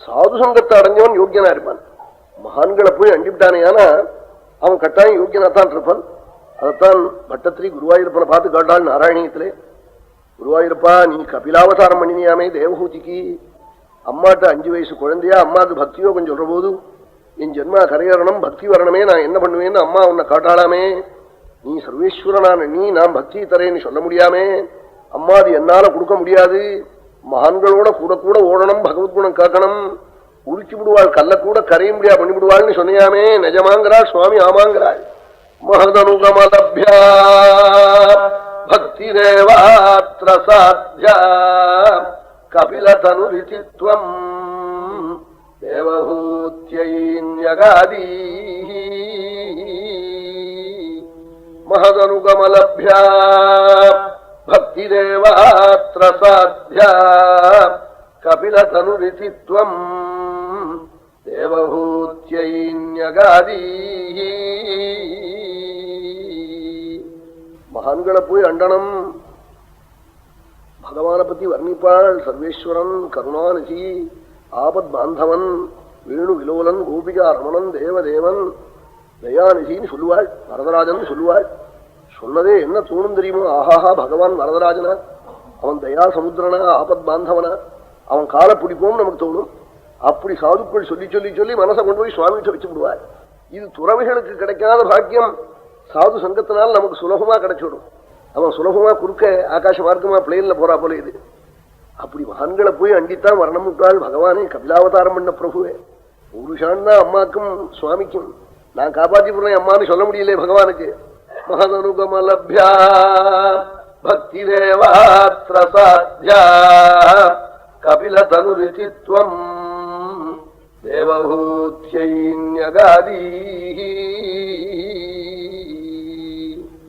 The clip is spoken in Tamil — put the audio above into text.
சாது சங்கத்தை அடைஞ்சவன் யோக்கியனா இருப்பான். மகான்களை போய் அண்டிவிட்டானேனா அவன் கட்டாயம் யோக்கியனாத்தான் இருப்பான். அதைத்தான் பட்டத்திரி குருவாயூரப்பனை பார்த்து காட்டாள் நாராயணியத்திலே. குருவாயூரப்பா, நீ கபிலாவதாரம் பண்ணினியாமே தேவஹூதிக்கு, அம்மாட்ட 5 வயசு குழந்தையா அம்மாவுக்கு பக்தியோ கொஞ்சம் சொல்ற போது என் ஜென்மா கரையறணும், பக்தி வரணுமே, நான் என்ன பண்ணுவேன்னு அம்மா உன்னை காட்டாளாமே. நீ சர்வேஸ்வரனான நீ நான் பக்தி தரேன்னு சொல்ல முடியாமே. அம்மா அது என்னால கொடுக்க முடியாது. மகான்களோட கூட கூட ஓடணும், பகவத்குணம் காக்கணும். உருக்கி விடுவாள், கல்ல கூட கரைய முடியா பண்ணிவிடுவாள்னு சொன்னியாமே. நிஜமாங்கிறாள் சுவாமி, ஆமாங்கிறாள். மகதனுகமலப்யா பக்திரேவாத்ர சாத்யா கபிலதனுரிதித்வம் தேவஹூத்யைன்யகாதீ. மகதனுகமலப்யா பக்திரேவாத்ர சாத்யா கபிலதனுரிதித்வம் தேவஹூத்யைன்யகாதீ. மகான்களை போய் அண்டனம். பகவானை பத்தி வர்ணிப்பாள். சர்வேஸ்வரன், கருணாநிதி, ஆபத் பாந்தவன், வேணு விலோலன், கோபிகா ரமணன், தேவதேவன், தயாநிதின்னு சொல்லுவாள். வரதராஜன் சொல்லுவாள். சொன்னதே என்ன தோணும் தெரியுமோ? ஆஹாஹா, பகவான் வரதராஜனா, அவன் தயா சமுத்திரனா, ஆபத் பாந்தவனா, அவன் காலை பிடிப்போம் நமக்கு தோணும். அப்படி சாதுக்கள் சொல்லி சொல்லி சொல்லி மனசை கொண்டு போய் சுவாமிகிட்ட வச்சு விடுவாள். இது துறவிகளுக்கு கிடைக்காத பாக்கியம் சாது சங்கத்தினால் நமக்கு சுலபமா கிடைச்சிடும். அவன் சுலபமா குறுக்க ஆகாச மார்க்கமா பிளேன்ல போறா போல இது. அப்படி மகான்களை போய் அண்டித்தான் வர்ணம் விட்டாள் பகவானே. கபிலாவதாரம் பண்ண பிரபுவே, புருஷான் தான் அம்மாக்கும் சுவாமிக்கும். நான் காப்பாற்றி போறேன் அம்மான்னு சொல்ல முடியல பகவானுக்கு. மகதனுகமலப்யா பக்திரேவாத்ர சாத்யா கபிலதனுரிதித்வம் தேவஹூத்யைன்யகாதீ.